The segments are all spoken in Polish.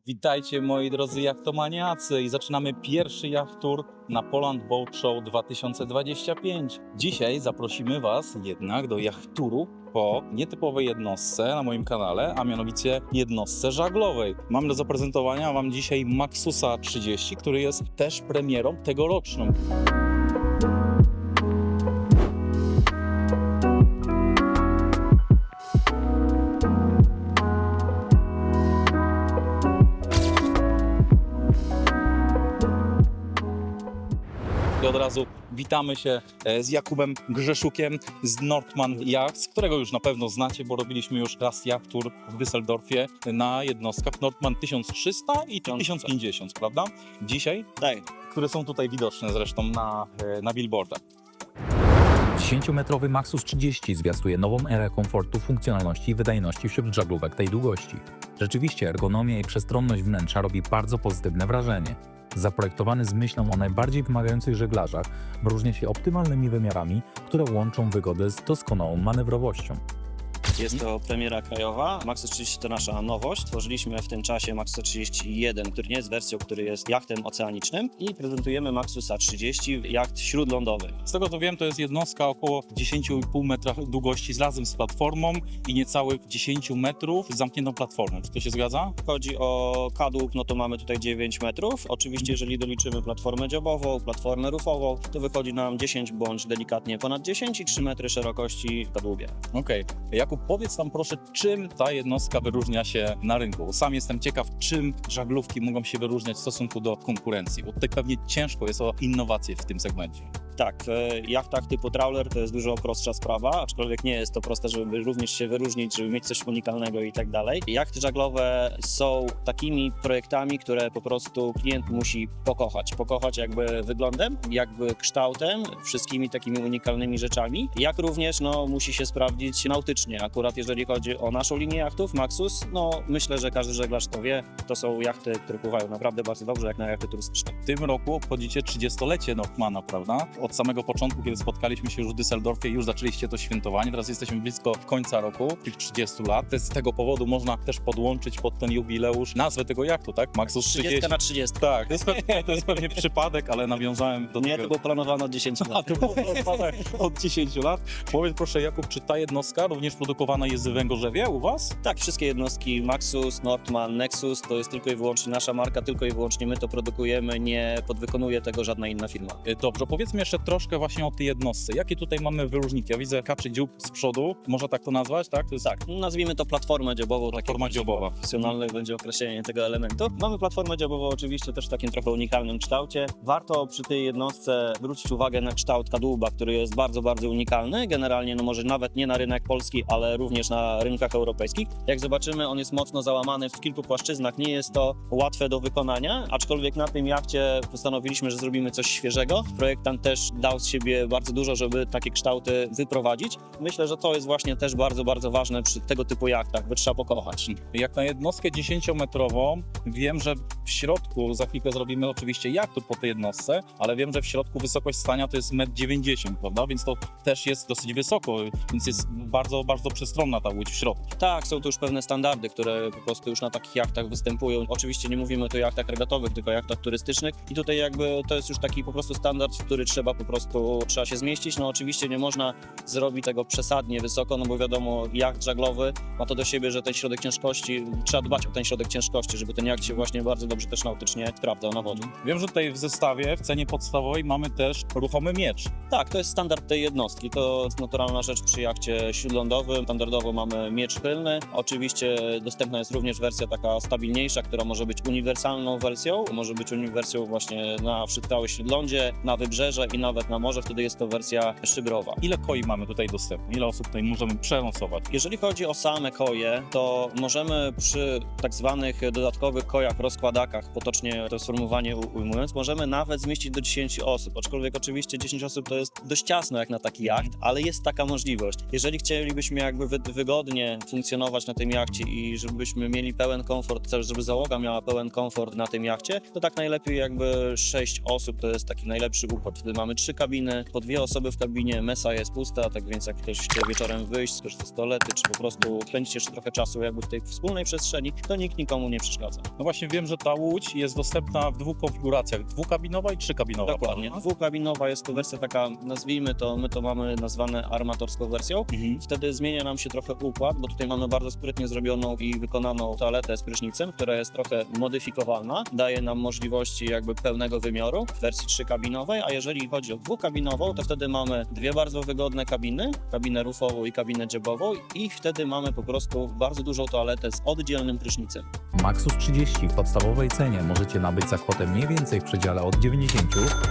Witajcie moi drodzy jachtomaniacy i zaczynamy pierwszy Yacht Tour na Poland Boat Show 2025. Dzisiaj zaprosimy Was jednak do Yacht Touru po nietypowej jednostce na moim kanale, a mianowicie jednostce żaglowej. Mam do zaprezentowania Wam dzisiaj Maxusa 30, który jest też premierą tegoroczną. I od razu witamy się z Jakubem Grzeszukiem z Nordmann Yachts, którego już na pewno znacie, bo robiliśmy już raz Yacht Tour w Düsseldorfie na jednostkach Nordmann 1300 i 1050, prawda? Dzisiaj, które są tutaj widoczne zresztą na billboardach. 10-metrowy Maxus 30 zwiastuje nową erę komfortu, funkcjonalności i wydajności wśród żaglówek tej długości. Rzeczywiście ergonomia i przestronność wnętrza robi bardzo pozytywne wrażenie. Zaprojektowany z myślą o najbardziej wymagających żeglarzach, wyróżnia się optymalnymi wymiarami, które łączą wygodę z doskonałą manewrowością. Jest to premiera krajowa. Maxus 30 to nasza nowość. Tworzyliśmy w tym czasie Maxusa 31, który nie jest wersją, który jest jachtem oceanicznym, i prezentujemy Maxusa 30, jacht śródlądowy. Z tego co wiem, to jest jednostka około 10,5 metra długości z razem z platformą i niecałych 10 metrów z zamkniętą platformą. Czy to się zgadza? Chodzi o kadłub, no to mamy tutaj 9 metrów. Oczywiście jeżeli doliczymy platformę dziobową, platformę rufową, to wychodzi nam 10 bądź delikatnie ponad 10 i 3 metry szerokości w kadłubie. Okej. Jakub, powiedz nam proszę, czym ta jednostka wyróżnia się na rynku. Sam jestem ciekaw, czym żaglówki mogą się wyróżniać w stosunku do konkurencji, bo tutaj pewnie ciężko jest o innowacje w tym segmencie. Tak, w jachtach typu trawler to jest dużo prostsza sprawa, aczkolwiek nie jest to proste, żeby również się wyróżnić, żeby mieć coś unikalnego i tak dalej. Jachty żaglowe są takimi projektami, które po prostu klient musi pokochać jakby wyglądem, jakby kształtem, wszystkimi takimi unikalnymi rzeczami, jak również musi się sprawdzić nautycznie. Akurat jeżeli chodzi o naszą linię jachtów Maxus, myślę, że każdy żeglarz to wie, to są jachty, które pływają naprawdę bardzo dobrze, jak na jachty turystyczne. W tym roku obchodzicie 30-lecie Nordmanna, prawda? Od samego początku, kiedy spotkaliśmy się już w Düsseldorfie, już zaczęliście to świętowanie. Teraz jesteśmy blisko końca roku, tych 30 lat. Z tego powodu można też podłączyć pod ten jubileusz nazwę tego jachtu, tak? Maxus 30. 30 na 30. Tak, to jest pewnie przypadek, ale nawiązałem do Nie, tego. to było planowane od 10 A, lat. to było planowane od 10 lat. Powiedz proszę, Jakub, czy ta jednostka również produkowana jest w Węgorzewie u Was? Tak, wszystkie jednostki Maxus, Nordmann, Nexus to jest tylko i wyłącznie nasza marka, tylko i wyłącznie my to produkujemy, nie podwykonuje tego żadna inna firma. Dobrze, powiedzmy jeszcze troszkę właśnie o tej jednostce. Jakie tutaj mamy wyróżniki? Ja widzę kaczy dziób z przodu, można tak to nazwać, tak? To jest Tak, nazwijmy to platformę dziobową. Platforma dziobowa. Profesjonalne będzie określenie tego elementu. Mamy platformę dziobową oczywiście też w takim trochę unikalnym kształcie. Warto przy tej jednostce zwrócić uwagę na kształt kadłuba, który jest bardzo, bardzo unikalny. Generalnie może nawet nie na rynek polski, ale również na rynkach europejskich. Jak zobaczymy, on jest mocno załamany w kilku płaszczyznach. Nie jest to łatwe do wykonania, aczkolwiek na tym jachcie postanowiliśmy, że zrobimy coś świeżego. Projektant też dał z siebie bardzo dużo, żeby takie kształty wyprowadzić. Myślę, że to jest właśnie też bardzo, bardzo ważne przy tego typu jachtach, bo trzeba pokochać. Jak na jednostkę 10-metrową, wiem, że w środku, za chwilkę zrobimy oczywiście jacht po tej jednostce, ale wiem, że w środku wysokość stania to jest 1,90 m, prawda? Więc to też jest dosyć wysoko, więc jest bardzo, bardzo przestronna ta łódź w środku. Tak, są to już pewne standardy, które po prostu już na takich jachtach występują. Oczywiście nie mówimy tu o jachtach regatowych, tylko o jachtach turystycznych i tutaj jakby to jest już taki po prostu standard, w który trzeba się zmieścić. Oczywiście nie można zrobić tego przesadnie wysoko, bo wiadomo, jacht żaglowy ma to do siebie, że ten środek ciężkości, trzeba dbać o ten środek ciężkości, żeby ten jacht się właśnie bardzo dobrze też nautycznie sprawdzał na wodzie. Wiem, że tutaj w zestawie, w cenie podstawowej mamy też ruchomy miecz. Tak, to jest standard tej jednostki, to jest naturalna rzecz przy jachcie śródlądowym. Standardowo mamy miecz tylny. Oczywiście dostępna jest również wersja taka stabilniejsza, która może być uniwersalną wersją, może być wersją właśnie na całe śródlądzie, na wybrzeże i nawet na morze, wtedy jest to wersja szybrowa. Ile koi mamy tutaj dostępne? Ile osób tutaj możemy przelansować? Jeżeli chodzi o same koje, to możemy przy tak zwanych dodatkowych kojach rozkładaki kajakach, potocznie to sformułowanie ujmując, możemy nawet zmieścić do 10 osób, aczkolwiek oczywiście 10 osób to jest dość ciasno jak na taki jacht, ale jest taka możliwość. Jeżeli chcielibyśmy jakby wygodnie funkcjonować na tym jachcie i żebyśmy mieli pełen komfort, też żeby załoga miała pełen komfort na tym jachcie, to tak najlepiej jakby 6 osób to jest taki najlepszy układ. Wtedy mamy 3 kabiny, po 2 osoby w kabinie, mesa jest pusta, tak więc jak ktoś chce wieczorem wyjść, skorzystać z toalety, czy po prostu spędzić jeszcze trochę czasu jakby w tej wspólnej przestrzeni, to nikt nikomu nie przeszkadza. No właśnie wiem, że ta łódź jest dostępna w 2 konfiguracjach, 2-kabinowa i 3-kabinowa. Dokładnie. prawda? 2-kabinowa jest to wersja taka, nazwijmy to, my to mamy nazwane armatorską wersją. Wtedy zmienia nam się trochę układ, bo tutaj mamy bardzo sprytnie zrobioną i wykonaną toaletę z prysznicem, która jest trochę modyfikowana, daje nam możliwości jakby pełnego wymiaru w wersji 3-kabinowej, a jeżeli chodzi o 2-kabinową, to wtedy mamy 2 bardzo wygodne kabiny, kabinę rufową i kabinę dżebową i wtedy mamy po prostu bardzo dużą toaletę z oddzielnym prysznicem. Maxus 30 w podstawowej cenie możecie nabyć za kwotę mniej więcej w przedziale od 90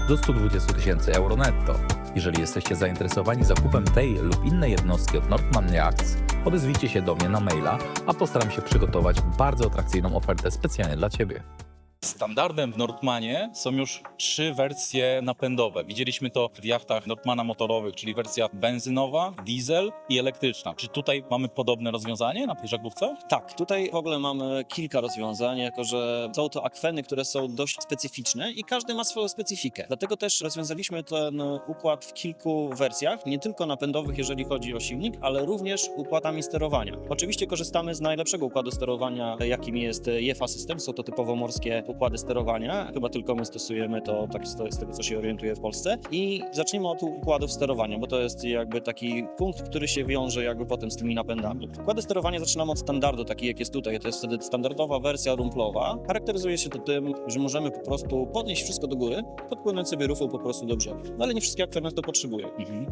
do 120 tysięcy euro netto. Jeżeli jesteście zainteresowani zakupem tej lub innej jednostki od Nordmann Yachts, odezwijcie się do mnie na maila, a postaram się przygotować bardzo atrakcyjną ofertę specjalnie dla Ciebie. Standardem w Nordmanie są już 3 wersje napędowe. Widzieliśmy to w jachtach Nordmana motorowych, czyli wersja benzynowa, diesel i elektryczna. Czy tutaj mamy podobne rozwiązanie na tej żaglówce? Tak, tutaj w ogóle mamy kilka rozwiązań, jako że są to akweny, które są dość specyficzne i każdy ma swoją specyfikę. Dlatego też rozwiązaliśmy ten układ w kilku wersjach, nie tylko napędowych, jeżeli chodzi o silnik, ale również układami sterowania. Oczywiście korzystamy z najlepszego układu sterowania, jakim jest JEFA System, są to typowo morskie układy sterowania. Chyba tylko my stosujemy to, tak z tego, co się orientuje w Polsce. I zacznijmy od układów sterowania, bo to jest jakby taki punkt, który się wiąże jakby potem z tymi napędami. Układy sterowania zaczynamy od standardu, taki jak jest tutaj. To jest wtedy standardowa wersja rumplowa. Charakteryzuje się to tym, że możemy po prostu podnieść wszystko do góry, podpłynąć sobie rufą po prostu do brzegu. No ale nie wszystkie akweny to potrzebują.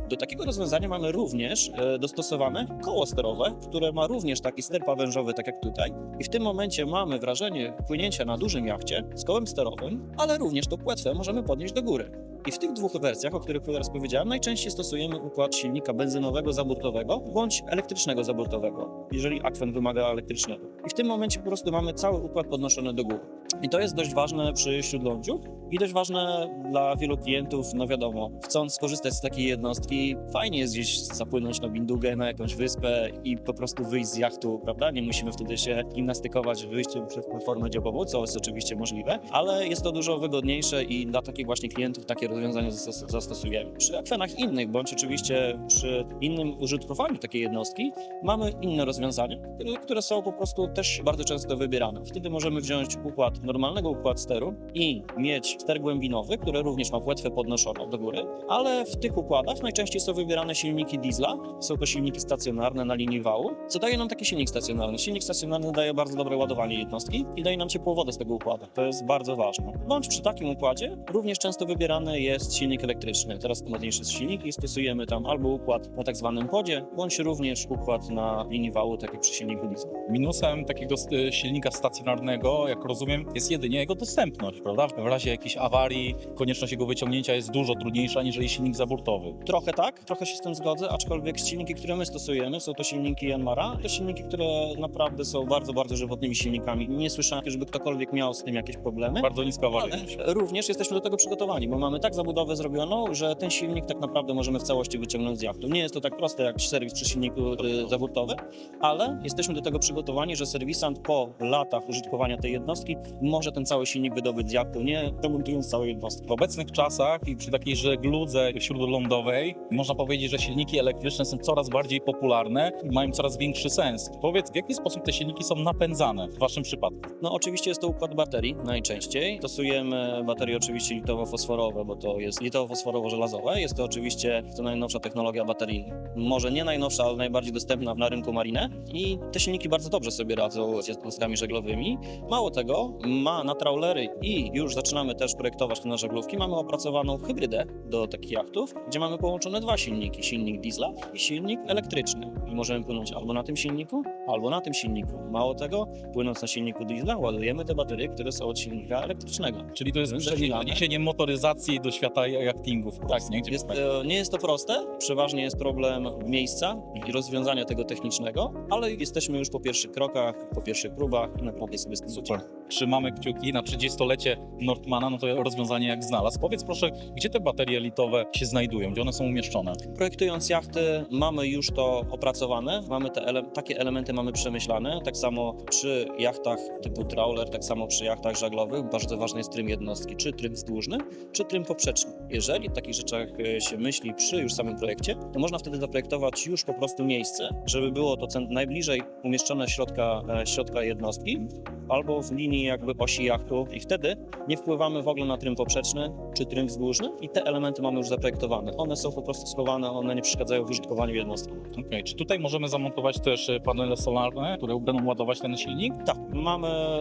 Do takiego rozwiązania mamy również dostosowane koło sterowe, które ma również taki ster pawężowy, tak jak tutaj. I w tym momencie mamy wrażenie płynięcia na dużym jachcie z kołem sterowym, ale również tą płetwę możemy podnieść do góry. I w tych 2 wersjach, o których teraz powiedziałem, najczęściej stosujemy układ silnika benzynowego zaburtowego bądź elektrycznego zaburtowego, jeżeli akwen wymaga elektrycznego. I w tym momencie po prostu mamy cały układ podnoszony do góry. I to jest dość ważne przy śródlądziu i dość ważne dla wielu klientów, no wiadomo, chcąc skorzystać z takiej jednostki, fajnie jest gdzieś zapłynąć na Bindugę, na jakąś wyspę i po prostu wyjść z jachtu, prawda? Nie musimy wtedy się gimnastykować wyjściem przez platformę dziobową, co jest oczywiście możliwe, ale jest to dużo wygodniejsze i dla takich właśnie klientów takie rozwiązania zastosujemy. Przy akwenach innych, bądź oczywiście przy innym użytkowaniu takiej jednostki mamy inne rozwiązania, które są po prostu też bardzo często wybierane. Wtedy możemy wziąć normalnego układ steru i mieć ster głębinowy, który również ma płetwę podnoszoną do góry, ale w tych układach najczęściej są wybierane silniki diesla, są to silniki stacjonarne na linii wału. Co daje nam taki silnik stacjonarny? Silnik stacjonarny daje bardzo dobre ładowanie jednostki i daje nam ciepłą wodę z tego układu. To jest bardzo ważne. Bądź przy takim układzie również często wybierany jest silnik elektryczny. Teraz modniejszy jest silnik i stosujemy tam albo układ na tak zwanym podzie, bądź również układ na linii wału, tak jak przy silniku diesla. Minusem takiego silnika stacjonarnego, jak rozumiem, jest jedynie jego dostępność, prawda? W razie jakiejś awarii konieczność jego wyciągnięcia jest dużo trudniejsza niż silnik zaburtowy. Trochę tak, trochę się z tym zgodzę, aczkolwiek silniki, które my stosujemy, są to silniki Yanmara. To silniki, które naprawdę są bardzo, bardzo żywotnymi silnikami. Nie słyszałem, żeby ktokolwiek miał z tym jakieś problemy. Bardzo niska Ale awaryjność. również jesteśmy do tego przygotowani, bo mamy tak zabudowę zrobioną, że ten silnik tak naprawdę możemy w całości wyciągnąć z jachtu. Nie jest to tak proste jak serwis przy silniku zaburtowym, ale jesteśmy do tego przygotowani, że serwisant po latach użytkowania tej jednostki może ten cały silnik wydobyć z jachtu, nie remontując całej jednostki. W obecnych czasach i przy takiej żegludze śródlądowej można powiedzieć, że silniki elektryczne są coraz bardziej popularne i mają coraz większy sens. Powiedz, w jaki sposób te silniki są napędzane w waszym przypadku? No oczywiście jest to układ baterii najczęściej. Stosujemy baterie oczywiście litowo-fosforowe, bo to jest litowo-fosforowo-żelazowe. Jest to oczywiście to najnowsza technologia baterii. Może nie najnowsza, ale najbardziej dostępna na rynku Marine. I te silniki bardzo dobrze sobie radzą z jednostkami żeglowymi. Mało tego, ma na trawlery i już zaczynamy też projektować to na żaglówki. Mamy opracowaną hybrydę do takich jachtów, gdzie mamy połączone 2 silniki. Silnik diesla i silnik elektryczny. I możemy płynąć albo na tym silniku, albo na tym silniku. Mało tego, płynąc na silniku diesla, ładujemy te baterie, które są od silnika elektrycznego. Czyli to jest Zasilane. przeniesienie motoryzacji do świata jachtingów. Tak, nie jest to proste. Przeważnie jest problem miejsca i rozwiązania tego technicznego, ale jesteśmy już po pierwszych krokach, po pierwszych próbach i naprawdę sobie z tym Super. trzymamy kciuki na 30-lecie Nordmana, no to rozwiązanie jak znalazł. Powiedz proszę, gdzie te baterie litowe się znajdują, gdzie one są umieszczone? Projektując jachty, mamy już to opracowane, mamy takie elementy mamy przemyślane, tak samo przy jachtach typu trawler, tak samo przy jachtach żaglowych, bardzo ważny jest trym jednostki, czy trym wzdłużny, czy trym poprzeczny. Jeżeli w takich rzeczach się myśli przy już samym projekcie, to można wtedy zaprojektować już po prostu miejsce, żeby było to najbliżej umieszczone środka jednostki, albo w linii jakby osi jachtu i wtedy nie wpływamy w ogóle na trym poprzeczny czy trym wzdłużny i te elementy mamy już zaprojektowane. One są po prostu schowane, one nie przeszkadzają w użytkowaniu jednostki. Okej, czy tutaj możemy zamontować też panele solarne, które będą ładować ten silnik? Tak,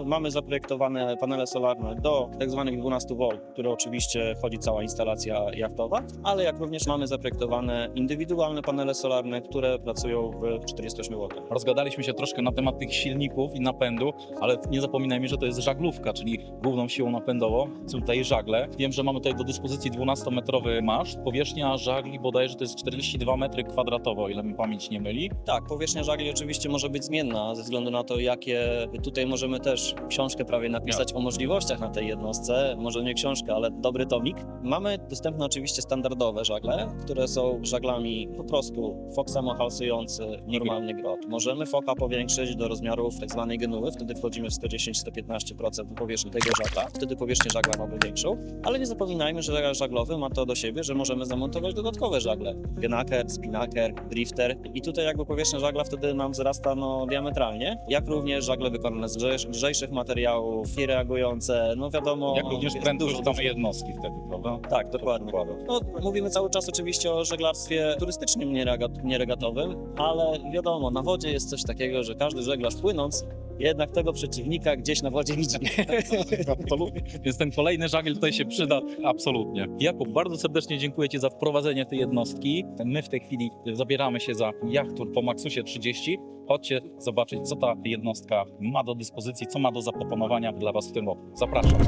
mamy zaprojektowane panele solarne do tak zwanych 12 V, które oczywiście wchodzi cała instalacja jachtowa, ale jak również mamy zaprojektowane indywidualne panele solarne, które pracują w 48 V. Rozgadaliśmy się troszkę na temat tych silników i napędu, ale nie zapominajmy, że to jest żaglówka, czyli główną siłą napędową są tutaj żagle. Wiem, że mamy tutaj do dyspozycji 12-metrowy maszt. Powierzchnia żagli bodajże to jest 42 metry kwadratowe, o ile mi pamięć nie myli. Tak, powierzchnia żagli oczywiście może być zmienna ze względu na to, jakie tutaj możemy też książkę prawie napisać o możliwościach na tej jednostce, może nie książkę, ale dobry tomik. Mamy dostępne oczywiście standardowe żagle, które są żaglami po prostu fok samohalsujący, normalny grot. Możemy foka powiększyć do rozmiarów tak zwanej genuły, wtedy wchodzimy w 110-115% powierzchni tego żagla, wtedy powierzchnię żagla mamy większą, ale nie zapominajmy, że żagiel żaglowy ma to do siebie, że możemy zamontować dodatkowe żagle. Genaker, spinaker, drifter i tutaj jakby powierzchnia żagla wtedy nam wzrasta diametralnie, jak również żagle wykonane z lżejszych materiałów, niereagujące, no wiadomo. Jak również prędkość samej jednostki wtedy, prawda? Tak, dokładnie. No, mówimy cały czas oczywiście o żeglarstwie turystycznym, nieregatowym, ale wiadomo, na wodzie jest coś takiego, że każdy żeglarz płynąc jednak tego przeciwnika gdzieś na wodzie widzi. Absolutnie. Więc ten kolejny żagiel tutaj się przyda absolutnie. Jakub, bardzo serdecznie dziękuję Ci za wprowadzenie tej jednostki. My w tej chwili zabieramy się za jachtur po Maxusie 30. Chodźcie zobaczyć, co ta jednostka ma do dyspozycji, co ma do zaproponowania dla Was w tym roku. Zapraszam.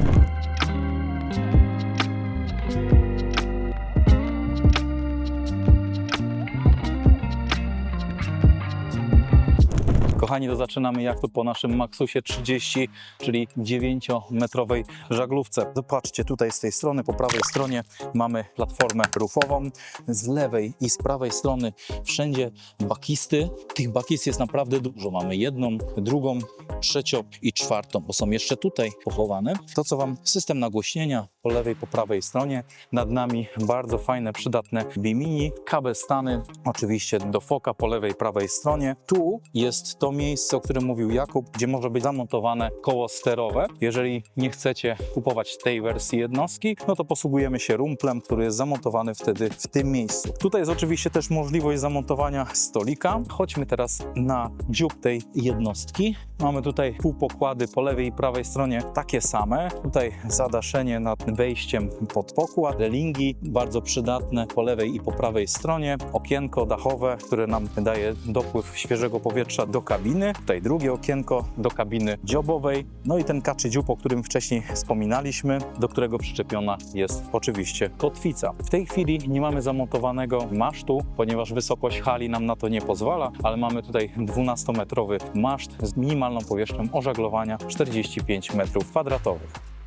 Kochani, to zaczynamy jachtu po naszym Maxusie 30, czyli 9-metrowej żaglówce. Zobaczcie, tutaj z tej strony, po prawej stronie mamy platformę rufową. Z lewej i z prawej strony wszędzie bakisty. Tych bakist jest naprawdę dużo. Mamy jedną, drugą, trzecią i czwartą, bo są jeszcze tutaj pochowane. To, co Wam system nagłośnienia po lewej, po prawej stronie. Nad nami bardzo fajne, przydatne bimini, kabel stany, oczywiście do foka po lewej, prawej stronie. Tu jest to miejsce, o którym mówił Jakub, gdzie może być zamontowane koło sterowe. Jeżeli nie chcecie kupować tej wersji jednostki, no to posługujemy się rumplem, który jest zamontowany wtedy w tym miejscu. Tutaj jest oczywiście też możliwość zamontowania stolika. Chodźmy teraz na dziób tej jednostki. Mamy tutaj półpokłady po lewej i prawej stronie takie same. Tutaj zadaszenie nad wejściem pod pokład, relingi bardzo przydatne po lewej i po prawej stronie. Okienko dachowe, które nam daje dopływ świeżego powietrza do kabiny. Tutaj drugie okienko do kabiny dziobowej. No i ten kaczy dziób, o którym wcześniej wspominaliśmy, do którego przyczepiona jest oczywiście kotwica. W tej chwili nie mamy zamontowanego masztu, ponieważ wysokość hali nam na to nie pozwala, ale mamy tutaj 12-metrowy maszt z minimalną powierzchnią ożaglowania 45 m2.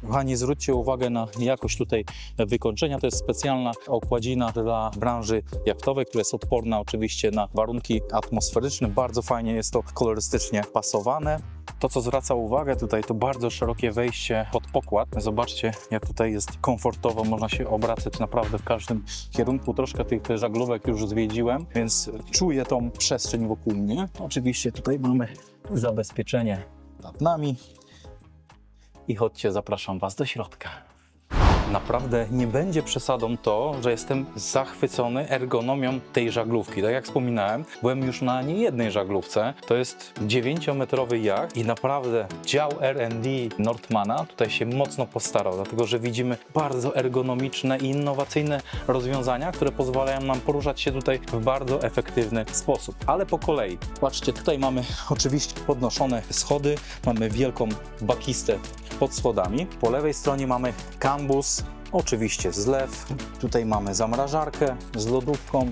Kochani, zwróćcie uwagę na jakość tutaj wykończenia. To jest specjalna okładzina dla branży jachtowej, która jest odporna oczywiście na warunki atmosferyczne. Bardzo fajnie jest to kolorystycznie pasowane. To, co zwraca uwagę tutaj, to bardzo szerokie wejście pod pokład. Zobaczcie, jak tutaj jest komfortowo. Można się obracać naprawdę w każdym kierunku. Troszkę tych żaglówek już zwiedziłem, więc czuję tą przestrzeń wokół mnie. Oczywiście tutaj mamy zabezpieczenie nad nami. I chodźcie, zapraszam Was do środka. Naprawdę nie będzie przesadą to, że jestem zachwycony ergonomią tej żaglówki. Tak jak wspominałem, byłem już na niejednej żaglówce. To jest 9-metrowy jacht i naprawdę dział R&D Nordmana tutaj się mocno postarał, dlatego że widzimy bardzo ergonomiczne i innowacyjne rozwiązania, które pozwalają nam poruszać się tutaj w bardzo efektywny sposób. Ale po kolei. Patrzcie, tutaj mamy oczywiście podnoszone schody, mamy wielką bakistę pod schodami. Po lewej stronie mamy kambus, oczywiście zlew. Tutaj mamy zamrażarkę z lodówką.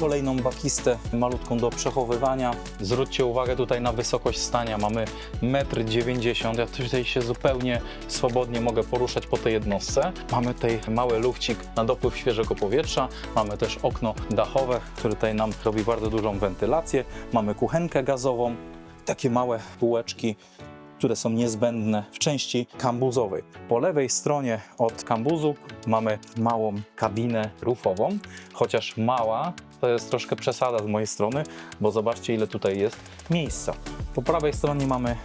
kolejną bakistę malutką do przechowywania. Zwróćcie uwagę tutaj na wysokość stania. Mamy 1,90 m. Ja tutaj się zupełnie swobodnie mogę poruszać po tej jednostce. Mamy tutaj mały lufcik na dopływ świeżego powietrza. Mamy też okno dachowe, które tutaj nam robi bardzo dużą wentylację. Mamy kuchenkę gazową, takie małe półeczki, które są niezbędne w części kambuzowej. Po lewej stronie od kambuzu mamy małą kabinę rufową, chociaż mała to jest troszkę przesada z mojej strony, bo zobaczcie, ile tutaj jest miejsca. Po prawej stronie mamy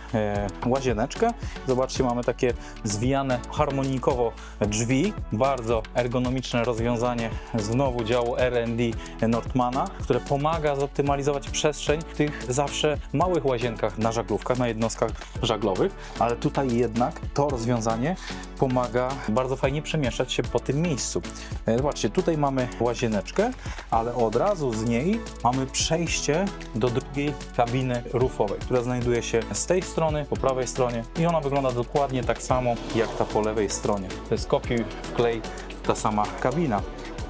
łazieneczkę. Zobaczcie, mamy takie zwijane harmonikowo drzwi. Bardzo ergonomiczne rozwiązanie znowu działu R&D Nordmana, które pomaga zoptymalizować przestrzeń w tych zawsze małych łazienkach na żaglówkach, na jednostkach żaglowych, ale tutaj jednak to rozwiązanie pomaga bardzo fajnie przemieszczać się po tym miejscu. Zobaczcie, tutaj mamy łazieneczkę, ale od razu z niej mamy przejście do drugiej kabiny rufowej, która znajduje się z tej strony, po prawej stronie i ona wygląda dokładnie tak samo jak ta po lewej stronie. To jest kopiuj, wklej, ta sama kabina.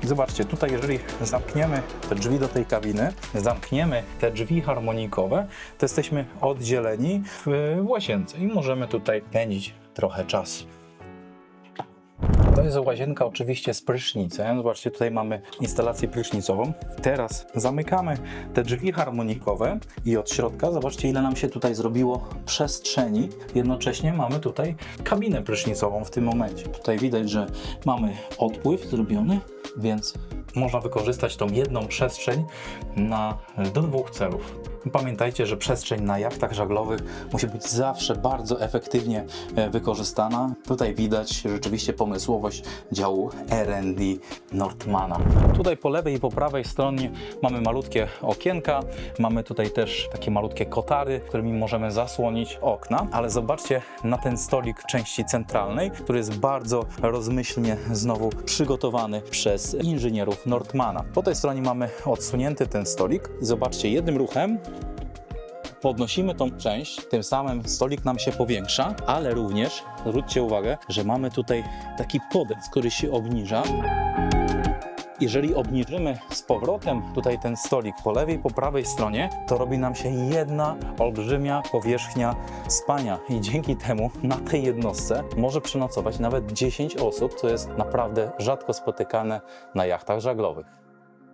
Zobaczcie, tutaj jeżeli zamkniemy te drzwi do tej kabiny, zamkniemy te drzwi harmonikowe, to jesteśmy oddzieleni w łazience i możemy tutaj spędzić trochę czasu. To jest łazienka oczywiście z prysznicem. Zobaczcie, tutaj mamy instalację prysznicową. Teraz zamykamy te drzwi harmonikowe i od środka zobaczcie, ile nam się tutaj zrobiło przestrzeni. Jednocześnie mamy tutaj kabinę prysznicową w tym momencie. Tutaj widać, że mamy odpływ zrobiony, więc można wykorzystać tą jedną przestrzeń do dwóch celów. Pamiętajcie, że przestrzeń na jachtach żaglowych musi być zawsze bardzo efektywnie wykorzystana. Tutaj widać rzeczywiście pomysłowość działu R&D Nordmana. Tutaj po lewej i po prawej stronie mamy malutkie okienka, mamy tutaj też takie malutkie kotary, którymi możemy zasłonić okna, ale zobaczcie na ten stolik części centralnej, który jest bardzo rozmyślnie znowu przygotowany przez inżynierów Nordmana. Po tej stronie mamy odsunięty ten stolik i zobaczcie, jednym ruchem podnosimy tą część, tym samym stolik nam się powiększa, ale również zwróćcie uwagę, że mamy tutaj taki podest, który się obniża. Jeżeli obniżymy z powrotem tutaj ten stolik po lewej, po prawej stronie, to robi nam się jedna olbrzymia powierzchnia spania i dzięki temu na tej jednostce może przenocować nawet 10 osób, co jest naprawdę rzadko spotykane na jachtach żaglowych.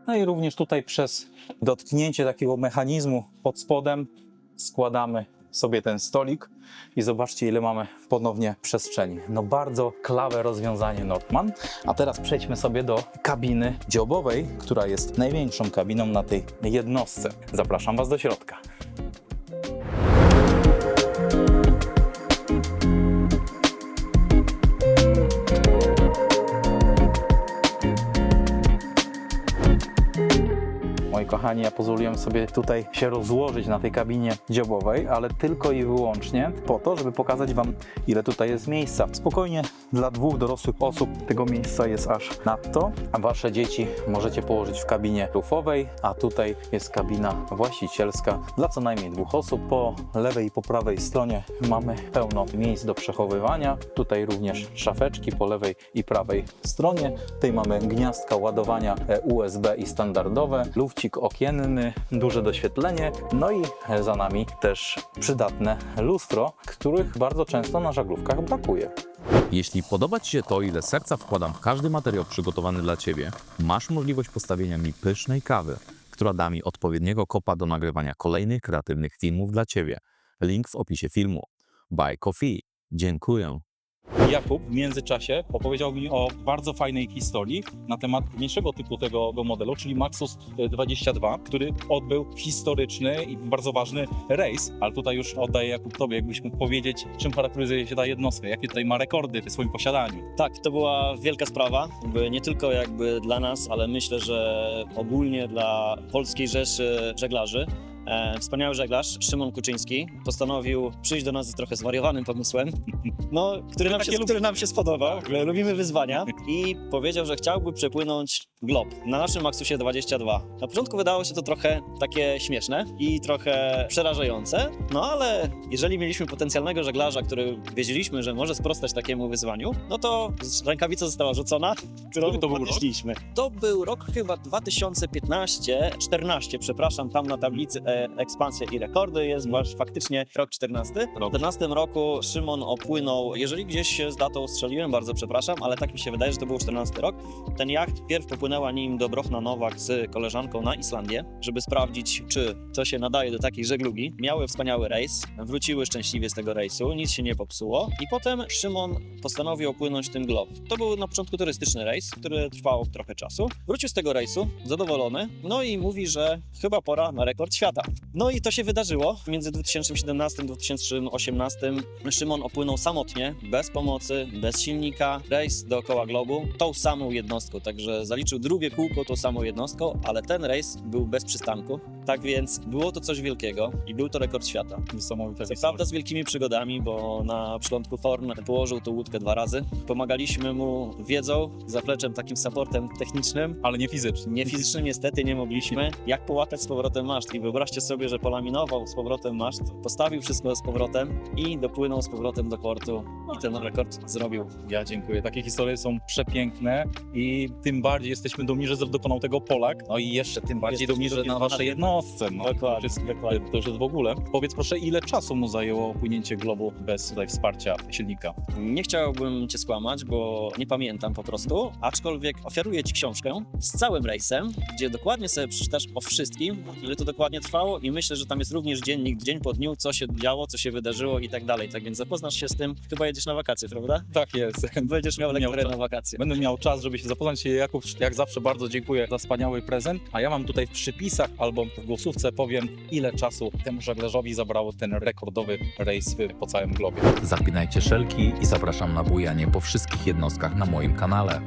No i również tutaj przez dotknięcie takiego mechanizmu pod spodem składamy sobie ten stolik i zobaczcie, ile mamy ponownie przestrzeni. No bardzo klawe rozwiązanie Nordman. A teraz przejdźmy sobie do kabiny dziobowej, która jest największą kabiną na tej jednostce. Zapraszam Was do środka. Moi kochani, ja pozwoliłem sobie tutaj się rozłożyć na tej kabinie dziobowej, ale tylko i wyłącznie po to, żeby pokazać Wam, ile tutaj jest miejsca. Spokojnie dla dwóch dorosłych osób tego miejsca jest aż nadto, a Wasze dzieci możecie położyć w kabinie rufowej, a tutaj jest kabina właścicielska dla co najmniej dwóch osób. Po lewej i po prawej stronie mamy pełno miejsc do przechowywania. Tutaj również szafeczki po lewej i prawej stronie. Tutaj mamy gniazdka ładowania USB i standardowe, lufcik okienny, duże doświetlenie, no i za nami też przydatne lustro, których bardzo często na żaglówkach brakuje. Jeśli podoba Ci się to, ile serca wkładam w każdy materiał przygotowany dla Ciebie, masz możliwość postawienia mi pysznej kawy, która da mi odpowiedniego kopa do nagrywania kolejnych kreatywnych filmów dla Ciebie. Link w opisie filmu. Buy Coffee. Dziękuję. Jakub w międzyczasie opowiedział mi o bardzo fajnej historii na temat mniejszego typu tego modelu, czyli Maxus 22, który odbył historyczny i bardzo ważny rejs, ale tutaj już oddaję Jakub Tobie, jakbyś mógł powiedzieć, czym charakteryzuje się ta jednostka, jakie tutaj ma rekordy w swoim posiadaniu. Tak, to była wielka sprawa, nie tylko jakby dla nas, ale myślę, że ogólnie dla Polskiej Rzeszy Żeglarzy. wspaniały żeglarz Szymon Kuczyński postanowił przyjść do nas z trochę zwariowanym pomysłem, no, który nam się spodobał. Lubimy wyzwania i powiedział, że chciałby przepłynąć glob na naszym Maxusie 22. Na początku wydało się to trochę takie śmieszne i trochę przerażające, no ale jeżeli mieliśmy potencjalnego żeglarza, który wiedzieliśmy, że może sprostać takiemu wyzwaniu, no to rękawica została rzucona, którą Który to był rok? podnieśliśmy. To był rok chyba 14, przepraszam, tam na tablicy ekspansja i rekordy jest faktycznie rok 14. W 14 roku Szymon opłynął, jeżeli gdzieś się z datą strzeliłem, bardzo przepraszam, ale tak mi się wydaje, że to był 14 rok. Ten jacht pierw popłynęła nim do Brochna Nowak z koleżanką na Islandię, żeby sprawdzić, czy to się nadaje do takiej żeglugi. Miały wspaniały rejs, wróciły szczęśliwie z tego rejsu, nic się nie popsuło i potem Szymon postanowił opłynąć tym glob. To był na początku turystyczny rejs, który trwał trochę czasu. Wrócił z tego rejsu, zadowolony, no i mówi, że chyba pora na rekord świata. No i to się wydarzyło. Między 2017 a 2018 Szymon opłynął samotnie, bez pomocy, bez silnika, rejs dookoła globu, tą samą jednostką, także zaliczył drugie kółko tą samą jednostką, ale ten rejs był bez przystanku, tak więc było to coś wielkiego i był to rekord świata. Niesamowite. Co prawda z wielkimi przygodami, bo na przylądku Thorn położył tą łódkę 2 razy. Pomagaliśmy mu wiedzą, zapleczem, takim supportem technicznym. Ale nie fizycznie. Nie fizycznie niestety nie mogliśmy. Jak połatać z powrotem maszt? I wyobraźcie sobie, że polaminował z powrotem maszt, postawił wszystko z powrotem i dopłynął z powrotem do portu i ten rekord zrobił. Ja dziękuję. Takie historie są przepiękne i tym bardziej jesteśmy dumni, że dokonał tego Polak. No i jeszcze tym bardziej Jesteśmy dumni, że dumni, na że waszej na- jednostce. No, Dokładnie, to już jest w ogóle. Powiedz proszę, ile czasu mu zajęło płynięcie globu bez tutaj wsparcia silnika? Nie chciałbym cię skłamać, bo nie pamiętam po prostu, aczkolwiek ofiaruję ci książkę z całym rejsem, gdzie dokładnie sobie przeczytasz o wszystkim, ile to dokładnie trwało i myślę, że tam jest również dziennik, dzień po dniu, co się działo, co się wydarzyło i tak dalej. Tak więc zapoznasz się z tym. Chyba jedziesz na wakacje, prawda? Tak jest. Będziesz miał lekturę na wakacje. Będę miał czas, żeby się zapoznać. Jakub, jak zawsze bardzo dziękuję za wspaniały prezent, a ja mam tutaj w przypisach albo w głosówce powiem, ile czasu temu żeglarzowi zabrało ten rekordowy rejs po całym globie. Zapinajcie szelki i zapraszam na bujanie po wszystkich jednostkach na moim kanale.